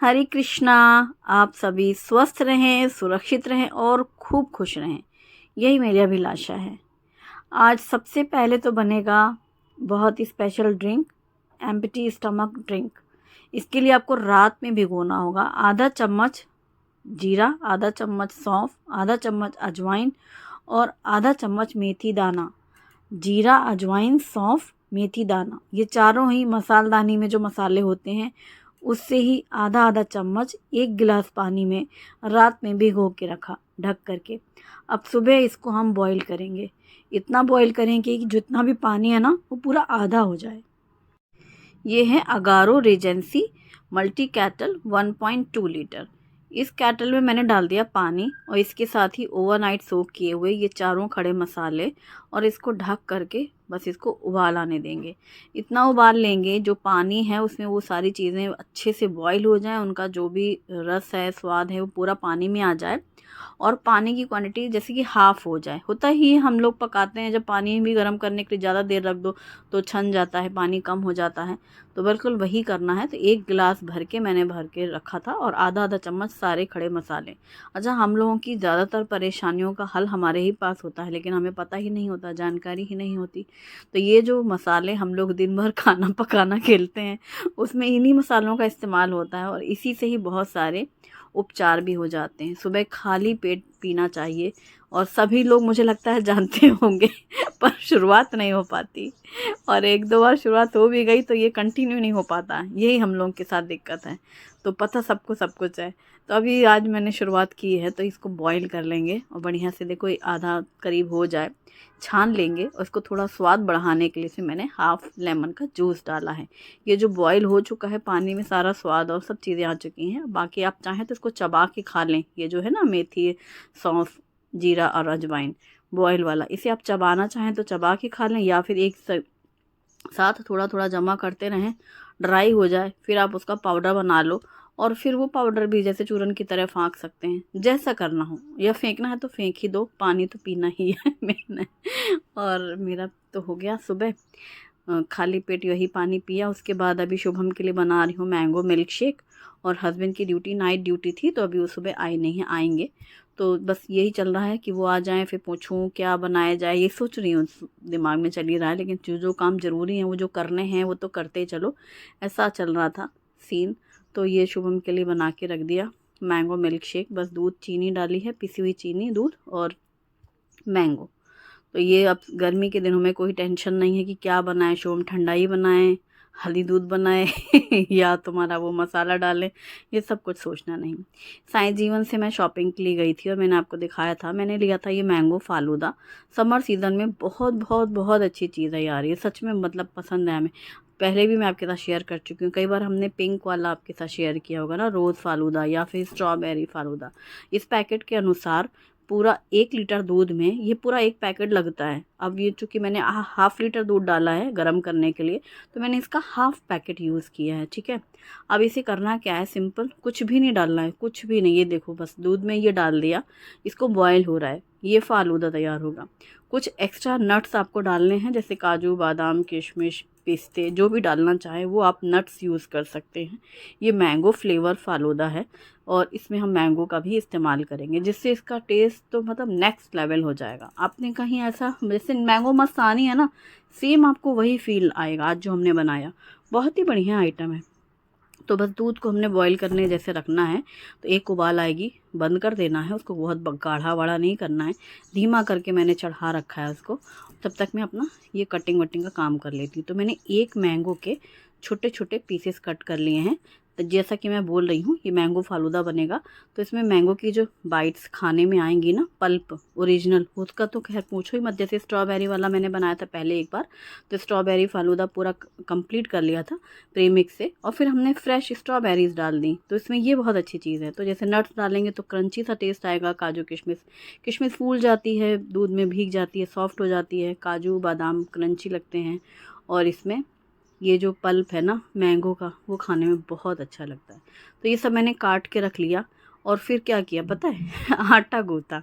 हरे कृष्णा। आप सभी स्वस्थ रहें, सुरक्षित रहें और खूब खुश रहें, यही मेरी अभिलाषा है। आज सबसे पहले तो बनेगा बहुत ही special drink, empty stomach drink. इसके लिए आपको रात में भिगोना होगा आधा चम्मच जीरा, आधा चम्मच सौंफ, आधा चम्मच अजवाइन और आधा चम्मच मेथी दाना। जीरा, अजवाइन, सौंफ, मेथी दाना, ये चारों ही मसालदानी में जो मसाले होते हैं उससे ही आधा आधा चम्मच 1 गिलास पानी में रात में भिगो के रखा ढक करके। अब सुबह इसको हम बॉईल करेंगे। इतना बॉईल करेंगे कि जितना भी पानी है ना वो पूरा आधा हो जाए। ये है Agaro Regency multi cattle 1.2 litre. इस कैटल में मैंने डाल दिया पानी और इसके साथ ही ओवरनाइट सोक किए हुए ये चारों खड़े मसाले और इसको ढक करके बस इसको उबाल आने देंगे। इतना उबाल लेंगे जो पानी है उसमें वो सारी चीज़ें अच्छे से बॉईल हो जाएं, उनका जो भी रस है, स्वाद है, वो पूरा पानी में आ जाए और पानी की क्वांटिटी जैसे कि हाफ़ हो जाए। होता ही हम लोग पकाते हैं जब पानी भी गर्म करने के लिए ज़्यादा देर रख दो तो छन जाता है, पानी कम हो जाता है। तो बिल्कुल वही करना है। तो 1 गिलास भर के मैंने भर के रखा था और आधा आधा चम्मच सारे खड़े मसाले। अच्छा, हम लोगों की ज़्यादातर परेशानियों का हल हमारे ही पास होता है, लेकिन हमें पता ही नहीं होता, जानकारी ही नहीं होती। तो ये जो मसाले हम लोग दिन भर खाना पकाना खेलते हैं उसमें इन्हीं मसालों का इस्तेमाल होता है और इसी से ही बहुत सारे उपचार भी हो जाते हैं। सुबह खाली पेट पीना चाहिए और सभी लोग मुझे लगता है जानते होंगे पर शुरुआत नहीं हो पाती और 1-2 बार शुरुआत हो भी गई तो ये कंटिन्यू नहीं हो पाता। यही हम लोगों के साथ दिक्कत है। तो पता सबको सब कुछ है। तो अभी आज मैंने शुरुआत की है तो इसको बॉईल कर लेंगे और बढ़िया से देखो ये आधा करीब हो जाए, छान लेंगे और उसको थोड़ा स्वाद बढ़ाने के लिए इसमें मैंने हाफ़ लेमन का जूस डाला है। ये जो बॉईल हो चुका है पानी में सारा स्वाद और सब चीज़ें आ चुकी हैं। बाकी आप चाहें तो इसको चबा के खा लें। ये जो है ना मेथी, सौंफ, जीरा और अजवाइन बॉयल वाला, इसे आप चबाना चाहें तो चबा के खा लें या फिर एक साथ थोड़ा थोड़ा जमा करते रहें, ड्राई हो जाए फिर आप उसका पाउडर बना लो और फिर वो पाउडर भी जैसे चूरन की तरह फाँक सकते हैं, जैसा करना हो। या फेंकना है तो फेंक ही दो, पानी तो पीना ही है मैंने। और मेरा तो हो गया सुबह खाली पेट यही पानी पिया। उसके बाद अभी शुभम के लिए बना रही हूँ मैंगो मिल्क शेक और हस्बैंड की ड्यूटी नाइट ड्यूटी थी तो अभी वो सुबह आए नहीं हैं, आएंगे। तो बस यही चल रहा है कि वो आ जाएं फिर पूछूं क्या बनाया जाए, ये सोच रही हूँ, दिमाग में चल ही रहा है। लेकिन जो जो काम ज़रूरी हैं वो जो करने हैं वो तो करते चलो, ऐसा चल रहा था सीन। तो ये शुभम के लिए बना के रख दिया मैंगो मिल्क शेक। बस दूध, चीनी डाली है, पिसी हुई चीनी, दूध और मैंगो। तो ये अब गर्मी के दिनों में कोई टेंशन नहीं है कि क्या बनाएं, शुभम ठंडा ही बनाएं, हल्दी दूध बनाए या तुम्हारा वो मसाला डालें, ये सब कुछ सोचना नहीं। साईं जीवन से मैं शॉपिंग के लिए गई थी और मैंने आपको दिखाया था, मैंने लिया था ये मैंगो फालूदा। समर सीज़न में बहुत बहुत बहुत अच्छी चीज़ है यार, ये सच में मतलब पसंद है हमें। पहले भी मैं आपके साथ शेयर कर चुकी हूँ, कई बार हमने पिंक वाला आपके साथ शेयर किया होगा ना, रोज़ फालूदा या फिर स्ट्रॉबेरी फालूदा। इस पैकेट के अनुसार पूरा 1 लीटर दूध में ये पूरा एक पैकेट लगता है। अब ये चूँकि मैंने हाफ़ लीटर दूध डाला है गर्म करने के लिए तो मैंने इसका हाफ़ पैकेट यूज़ किया है, ठीक है। अब इसे करना क्या है, सिंपल, कुछ भी नहीं डालना है, कुछ भी नहीं। ये देखो बस दूध में ये डाल दिया, इसको बॉयल हो रहा है, ये फालूदा तैयार होगा। कुछ एक्स्ट्रा नट्स आपको डालने हैं जैसे काजू, बादाम, किशमिश, पिस्ते, जो भी डालना चाहे वो आप नट्स यूज़ कर सकते हैं। ये मैंगो फ्लेवर फालूदा है और इसमें हम मैंगो का भी इस्तेमाल करेंगे जिससे इसका टेस्ट तो मतलब नेक्स्ट लेवल हो जाएगा। आपने कहीं ऐसा, जैसे मैंगो मस्तानी है ना, सेम आपको वही फील आएगा आज जो हमने बनाया। बहुत ही बढ़िया आइटम है। तो बस दूध को हमने बॉईल करने जैसे रखना है, तो एक उबाल आएगी बंद कर देना है उसको, बहुत गाढ़ा वाढ़ा नहीं करना है, धीमा करके मैंने चढ़ा रखा है उसको। तब तक मैं अपना ये कटिंग वटिंग का काम कर लेती हूँ। तो मैंने एक मैंगो के छोटे छोटे पीसेस कट कर लिए हैं। तो जैसा कि मैं बोल रही हूँ ये मैंगो फालूदा बनेगा तो इसमें मैंगो की जो बाइट्स खाने में आएंगी ना, पल्प ओरिजिनल, उसका तो खैर पूछो ही मत। जैसे स्ट्रॉबेरी वाला मैंने बनाया था पहले एक बार, तो स्ट्रॉबेरी फालूदा पूरा कंप्लीट कर लिया था प्रीमिक्स से और फिर हमने फ्रेश स्ट्रॉबेरीज़ डाल दी। तो इसमें ये बहुत अच्छी चीज़ है। तो जैसे नट्स डालेंगे तो क्रंची सा टेस्ट आएगा, काजू किशमिश, किशमिश फूल जाती है, दूध में भीग जाती है, सॉफ्ट हो जाती है, काजू बादाम क्रंची लगते हैं और इसमें ये जो पल्प है ना मैंगो का वो खाने में बहुत अच्छा लगता है। तो ये सब मैंने काट के रख लिया और फिर क्या किया पता है आटा गूँथा,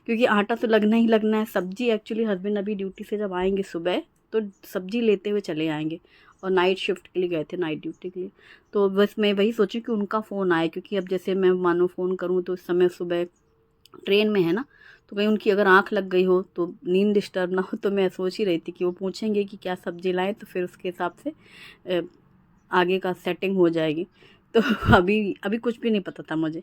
क्योंकि आटा तो लगना ही लगना है। सब्जी एक्चुअली हस्बैंड अभी ड्यूटी से जब आएंगे सुबह तो सब्जी लेते हुए चले आएंगे और नाइट शिफ्ट के लिए गए थे, नाइट ड्यूटी के लिए। तो बस मैं वही सोची कि उनका फ़ोन आए, क्योंकि अब जैसे मैं मानो फ़ोन करूँ तो इस समय सुबह ट्रेन में है ना, तो कहीं उनकी अगर आँख लग गई हो तो नींद डिस्टर्ब ना हो। तो मैं सोच ही रही थी कि वो पूछेंगे कि क्या सब्ज़ी लाएँ, तो फिर उसके हिसाब से अ, आगे का सेटिंग हो जाएगी। तो अभी अभी कुछ भी नहीं पता था मुझे।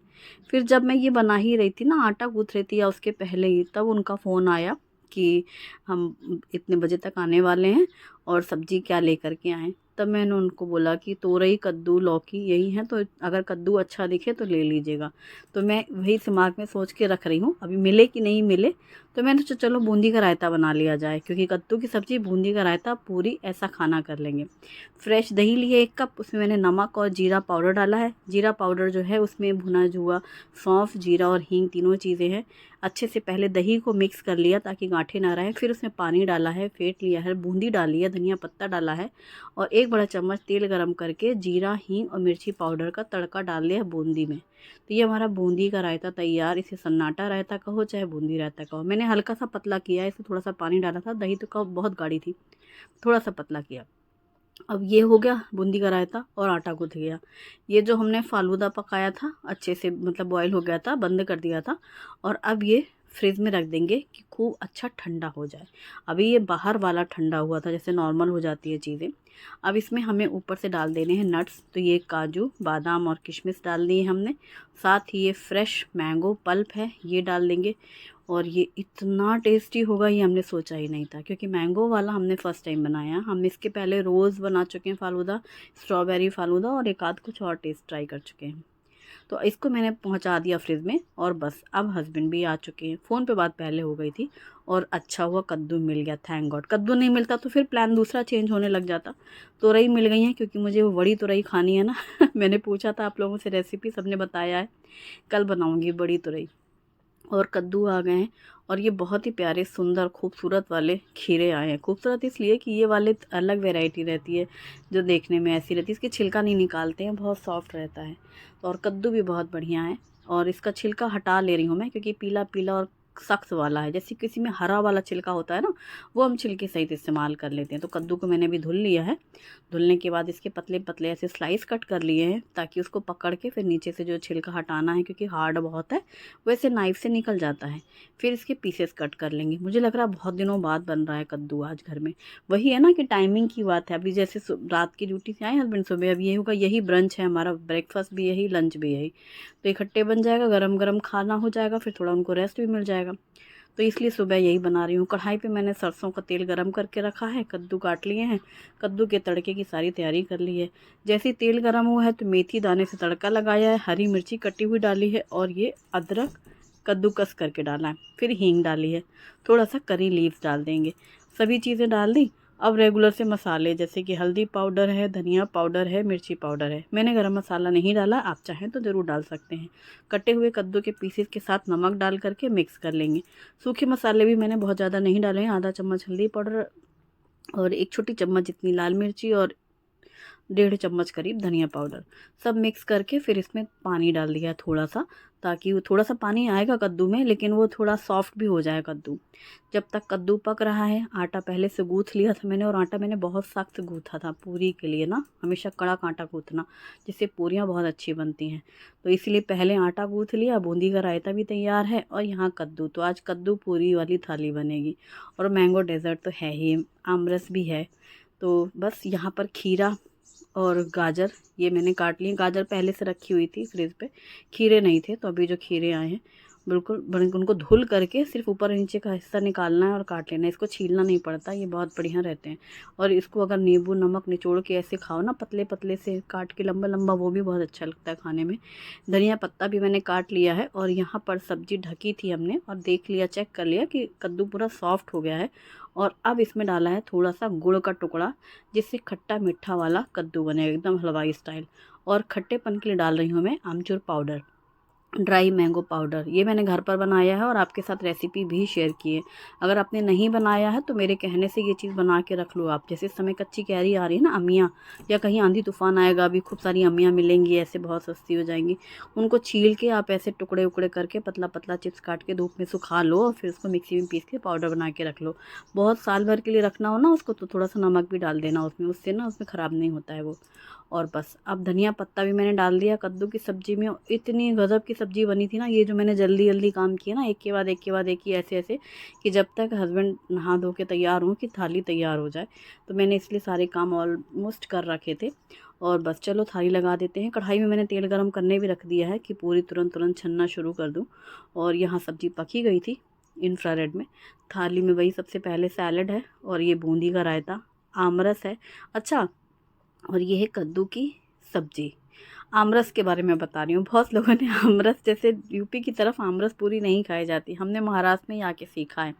फिर जब मैं ये बना ही रही थी ना, आटा गूँथ रही थी या उसके पहले ही, तब उनका फ़ोन आया कि हम इतने बजे तक आने वाले हैं और सब्ज़ी क्या लेकर के आएँ। तब मैंने उनको बोला कि तोरई, कद्दू, लौकी यही हैं, तो अगर कद्दू अच्छा दिखे तो ले लीजिएगा। तो मैं वही दिमाग में सोच के रख रही हूँ, अभी मिले कि नहीं मिले। तो मैंने सोचा चलो बूंदी का रायता बना लिया जाए, क्योंकि कद्दू की सब्ज़ी, बूंदी का रायता, पूरी ऐसा खाना कर लेंगे। फ्रेश दही लिए 1 कप, उसमें मैंने नमक और जीरा पाउडर डाला है। जीरा पाउडर जो है उसमें भुना हुआ सौंफ, जीरा और हींग तीनों चीज़ें हैं। अच्छे से पहले दही को मिक्स कर लिया ताकि गांठें ना रहें, फिर उसमें पानी डाला है, फेंट लिया है, बूंदी डाली है, धनिया पत्ता डाला है और 1 बड़ा चम्मच तेल गरम करके जीरा, हींग और मिर्ची पाउडर का तड़का डाल दिया है बूंदी में। तो ये हमारा बूंदी का रायता तैयार। इसे सन्नाटा रायता कहो चाहे बूंदी रायता कहो। मैंने हल्का सा पतला किया है, इसमें थोड़ा सा पानी डाला था, दही तो का बहुत गाढ़ी थी, थोड़ा सा पतला किया। अब ये हो गया बूंदी का रायता और आटा गूँथ गया। ये जो हमने फ़ालूदा पकाया था अच्छे से, मतलब बॉयल हो गया था, बंद कर दिया था, और अब ये फ्रिज में रख देंगे कि खूब अच्छा ठंडा हो जाए। अभी ये बाहर वाला ठंडा हुआ था, जैसे नॉर्मल हो जाती है चीज़ें। अब इसमें हमें ऊपर से डाल देने हैं नट्स। तो ये काजू, बादाम और किशमिश डाल दिए हमने। साथ ही ये फ्रेश मैंगो पल्प है, ये डाल देंगे। और ये इतना टेस्टी होगा ये हमने सोचा ही नहीं था, क्योंकि मैंगो वाला हमने फ़र्स्ट टाइम बनाया। हम इसके पहले रोज़ बना चुके हैं फ़ालूदा, स्ट्रॉबेरी फ़ालूदा और एक आध कुछ और टेस्ट ट्राई कर चुके हैं। तो इसको मैंने पहुंचा दिया फ्रिज में, और बस अब हस्बैंड भी आ चुके हैं। फ़ोन पे बात पहले हो गई थी, और अच्छा हुआ कद्दू मिल गया, थैंक गॉड। कद्दू नहीं मिलता तो फिर प्लान दूसरा चेंज होने लग जाता। तोरई मिल गई है, क्योंकि मुझे वो बड़ी तोरई खानी है ना। मैंने पूछा था आप लोगों से रेसिपी, सबने बताया है, कल बनाऊँगी बड़ी तोरई। और कद्दू आ गए हैं, और ये बहुत ही प्यारे, सुंदर, खूबसूरत वाले खीरे आए हैं। खूबसूरत इसलिए कि ये वाले अलग वैरायटी रहती है, जो देखने में ऐसी रहती है। इसकी छिलका नहीं निकालते हैं, बहुत सॉफ्ट रहता है। और कद्दू भी बहुत बढ़िया है, और इसका छिलका हटा ले रही हूँ मैं, क्योंकि पीला पीला और सख्त वाला है। जैसे किसी में हरा वाला छिलका होता है ना, वो हम छिलके सहित इस्तेमाल कर लेते हैं। तो कद्दू को मैंने भी धुल लिया है। धुलने के बाद इसके पतले पतले ऐसे स्लाइस कट कर लिए हैं, ताकि उसको पकड़ के फिर नीचे से जो छिलका हटाना है, क्योंकि हार्ड बहुत है, वैसे नाइफ से निकल जाता है। फिर इसके पीसेस कट कर लेंगे। मुझे लग रहा है बहुत दिनों बाद बन रहा है कद्दू आज घर में। वही है ना कि टाइमिंग की बात है। अभी जैसे रात की ड्यूटी से आए हस्बैंड सुबह, अब ये होगा, यही ब्रंच है हमारा, ब्रेकफास्ट भी यही, लंच भी यही। तो इकट्ठे बन जाएगा, गरम गरम खाना हो जाएगा, फिर थोड़ा उनको रेस्ट भी मिल जाएगा। तो इसलिए सुबह यही बना रही हूँ। कढ़ाई पे मैंने सरसों का तेल गरम करके रखा है, कद्दू काट लिए हैं, कद्दू के तड़के की सारी तैयारी कर ली है। जैसे ही तेल गरम हुआ है तो मेथी दाने से तड़का लगाया है, हरी मिर्ची कटी हुई डाली है, और ये अदरक कद्दूकस करके डाला है, फिर हींग डाली है, थोड़ा सा करी लीव्स डाल देंगे। सभी चीज़ें डाल दी। अब रेगुलर से मसाले, जैसे कि हल्दी पाउडर है, धनिया पाउडर है, मिर्ची पाउडर है। मैंने गरम मसाला नहीं डाला, आप चाहें तो ज़रूर डाल सकते हैं। कटे हुए कद्दू के पीसेस के साथ नमक डाल करके मिक्स कर लेंगे। सूखे मसाले भी मैंने बहुत ज़्यादा नहीं डाले हैं, आधा चम्मच हल्दी पाउडर और 1 छोटी चम्मच जितनी लाल मिर्ची और 1.5 चम्मच करीब धनिया पाउडर, सब मिक्स करके फिर इसमें पानी डाल दिया थोड़ा सा, ताकि वो थोड़ा सा पानी आएगा कद्दू में, लेकिन वो थोड़ा सॉफ्ट भी हो जाए कद्दू। जब तक कद्दू पक रहा है, आटा पहले से गूँथ लिया था मैंने, और आटा मैंने बहुत सख्त गूँथा था पूरी के लिए ना, हमेशा कड़क आटा गूँथना, जिससे पूरियाँ बहुत अच्छी बनती हैं। तो इसलिए पहले आटा गूँथ लिया, बूंदी का रायता भी तैयार है, और यहाँ कद्दू। तो आज कद्दू पूरी वाली थाली बनेगी, और मैंगो डेज़र्ट तो है ही, आमरस भी है। तो बस यहाँ पर खीरा और गाजर ये मैंने काट लिए। गाजर पहले से रखी हुई थी फ्रिज पे, खीरे नहीं थे, तो अभी जो खीरे आए हैं बिल्कुल उनको धुल करके सिर्फ ऊपर नीचे का हिस्सा निकालना है और काट लेना है। इसको छीलना नहीं पड़ता, ये बहुत बढ़िया रहते हैं। और इसको अगर नींबू नमक निचोड़ के ऐसे खाओ ना, पतले पतले से काट के लंबा लंबा, वो भी बहुत अच्छा लगता है खाने में। धनिया पत्ता भी मैंने काट लिया है, और यहाँ पर सब्जी ढकी थी हमने, और देख लिया, चेक कर लिया कि कद्दू पूरा सॉफ्ट हो गया है। और अब इसमें डाला है थोड़ा सा गुड़ का टुकड़ा, जिससे खट्टा मीठा वाला कद्दू बनेगा एकदम हलवाई स्टाइल। और खट्टेपन के लिए डाल रही हूँ मैं आमचूर पाउडर। ड्राई मैंगो पाउडर, ये मैंने घर पर बनाया है और आपके साथ रेसिपी भी शेयर की है। अगर आपने नहीं बनाया है तो मेरे कहने से ये चीज़ बना के रख लो आप। जैसे इस समय कच्ची कैरी आ रही है ना, अम्मियाँ, या कहीं आंधी तूफान आएगा, अभी खूब सारी अम्मियाँ मिलेंगी, ऐसे बहुत सस्ती हो जाएंगी। उनको छील के आप ऐसे टुकड़े उकड़े करके पतला पतला चिप्स काट के धूप में सुखा लो और फिर उसको मिक्सी में पीस के पाउडर बना के रख लो। बहुत साल भर के लिए रखना हो ना उसको, तो थोड़ा सा नमक भी डाल देना उसमें, उससे ना उसमें ख़राब नहीं होता है वो। और बस अब धनिया पत्ता भी मैंने डाल दिया कद्दू की सब्ज़ी में। इतनी गज़ब की सब्ज़ी बनी थी ना, ये जो मैंने जल्दी जल्दी काम किया ना, एक के बाद एक के बाद एक ही, ऐसे ऐसे कि जब तक हस्बैंड नहा धो के तैयार हों कि थाली तैयार हो जाए, तो मैंने इसलिए सारे काम ऑलमोस्ट कर रखे थे। और बस चलो थाली लगा देते हैं। कढ़ाई में मैंने तेल गरम करने भी रख दिया है कि पूरी तुरंत तुरंत छनना शुरू कर दूँ। और यहाँ सब्ज़ी पकी गई थी इंफ्रारेड में। थाली में वही सबसे पहले सैलड है और ये बूंदी का रायता, आमरस है, अच्छा, और ये है कद्दू की सब्ज़ी। आमरस के बारे में बता रही हूँ। बहुत लोगों ने आमरस, जैसे यूपी की तरफ आमरस पूरी नहीं खाई जाती, हमने महाराष्ट्र में ही आके सीखा है।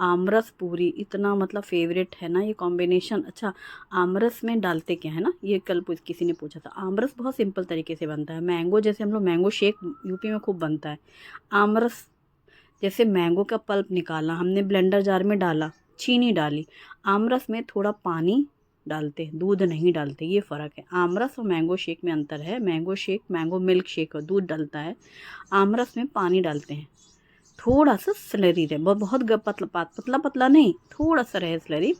आमरस पूरी इतना मतलब फेवरेट है ना ये कॉम्बिनेशन। अच्छा, आमरस में डालते क्या है ना, ये कल किसी ने पूछा था। आमरस बहुत सिंपल तरीके से बनता है। मैंगो, जैसे हम लोग मैंगो शेक यूपी में खूब बनता है, आमरस जैसे मैंगो का पल्प निकाला हमने, ब्लेंडर जार में डाला, चीनी डाली। आमरस में थोड़ा पानी डालते हैं, दूध नहीं डालते, ये फ़र्क है। आमरस और मैंगो शेक में अंतर है। Mango shake mango milk shake और दूध डलता है, आमरस में पानी डालते हैं। थोड़ा सा स्लरी रहे, बहुत पतला पतला पतला नहीं, थोड़ा सा रहे स्लरी,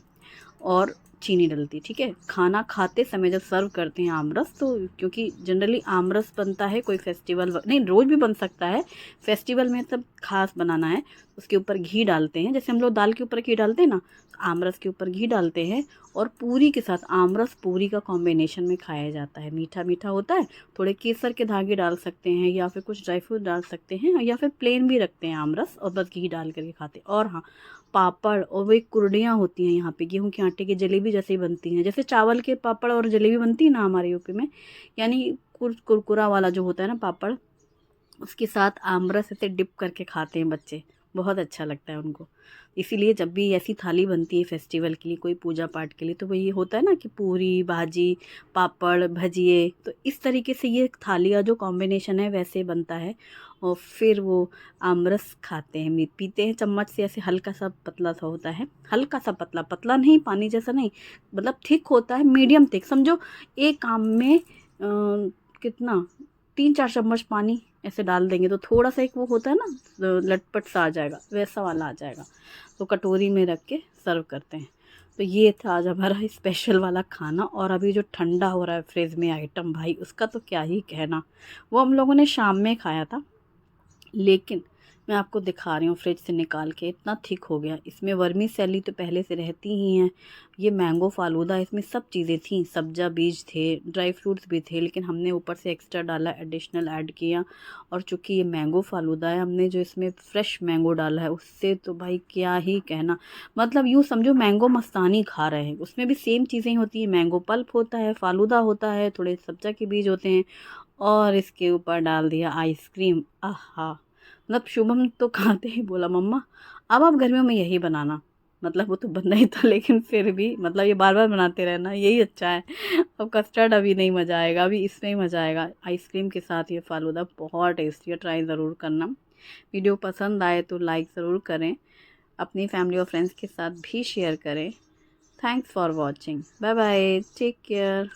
और चीनी डलती, ठीक है। खाना खाते समय जब सर्व करते हैं आमरस, तो क्योंकि जनरली आमरस बनता है कोई फेस्टिवल नहीं, रोज़ भी बन सकता है, फेस्टिवल में तब खास बनाना है, उसके ऊपर घी डालते हैं। जैसे हम लोग दाल के ऊपर घी डालते हैं ना, तो आमरस के ऊपर घी डालते हैं। और पूरी के साथ आमरस पूरी का कॉम्बिनेशन में खाया जाता है। मीठा मीठा होता है, थोड़े केसर के धागे डाल सकते हैं या फिर कुछ ड्राई फ्रूट डाल सकते हैं, या फिर प्लेन भी रखते हैं आमरस और बस घी डाल करके खाते हैं। और हाँ, पापड़ और वही कुर्डियाँ होती हैं यहाँ पे, गेहूं के आटे की जलेबी जैसे ही बनती हैं, जैसे चावल के पापड़ और जलेबी बनती है ना हमारे यूपी में, यानी कुरकुरा वाला जो होता है ना पापड़, उसके साथ आमरस ऐसे डिप करके खाते हैं बच्चे, बहुत अच्छा लगता है उनको। इसीलिए जब भी ऐसी थाली बनती है फेस्टिवल के लिए, कोई पूजा पाठ के लिए, तो वही होता है ना कि पूरी भाजी पापड़ भजिए, तो इस तरीके से ये थाली का जो कॉम्बिनेशन है वैसे बनता है। और फिर वो आमरस खाते हैं, मीत पीते हैं चम्मच से, ऐसे हल्का सा पतला सा होता है, हल्का सा पतला, पतला नहीं पानी जैसा नहीं, मतलब थिक होता है, मीडियम थिक समझो। एक काम में कितना, 3-4 चम्मच पानी ऐसे डाल देंगे तो थोड़ा सा एक वो होता है ना, लटपट सा आ जाएगा, वैसा वाला आ जाएगा। तो कटोरी में रख के सर्व करते हैं। तो ये था आज हमारा स्पेशल वाला खाना। और अभी जो ठंडा हो रहा है फ्रिज में आइटम, भाई उसका तो क्या ही कहना। वो हम लोगों ने शाम में खाया था, लेकिन मैं आपको दिखा रही हूँ फ्रिज से निकाल के, इतना थिक हो गया। इसमें वर्मी सैली तो पहले से रहती ही हैं, ये मैंगो फालूदा, इसमें सब चीज़ें थी, सब्जा बीज थे, ड्राई फ्रूट्स भी थे, लेकिन हमने ऊपर से एक्स्ट्रा डाला, एडिशनल ऐड किया। और चूंकि ये मैंगो फालूदा है, हमने जो इसमें फ्रेश मैंगो डाला है, उससे तो भाई क्या ही कहना। मतलब यूँ समझो मैंगो मस्तानी खा रहे हैं। उसमें भी सेम चीज़ें होती हैं, मैंगो पल्प होता है, फालूदा होता है, थोड़े सब्जा के बीज होते हैं, और इसके ऊपर डाल दिया आइसक्रीम। आहा, मतलब शुभम तो खाते ही बोला, मम्मा अब आप गर्मियों में यही बनाना। मतलब वो तो बनना ही था, लेकिन फिर भी मतलब ये बार बार बनाते रहना यही अच्छा है। अब कस्टर्ड अभी नहीं मज़ा आएगा, अभी इसमें ही मज़ा आएगा आइसक्रीम के साथ। ये फालूदा बहुत टेस्टी है, ट्राई ज़रूर करना। वीडियो पसंद आए तो लाइक ज़रूर करें, अपनी फैमिली और फ्रेंड्स के साथ भी शेयर करें। Thanks for watching, bye bye, take care.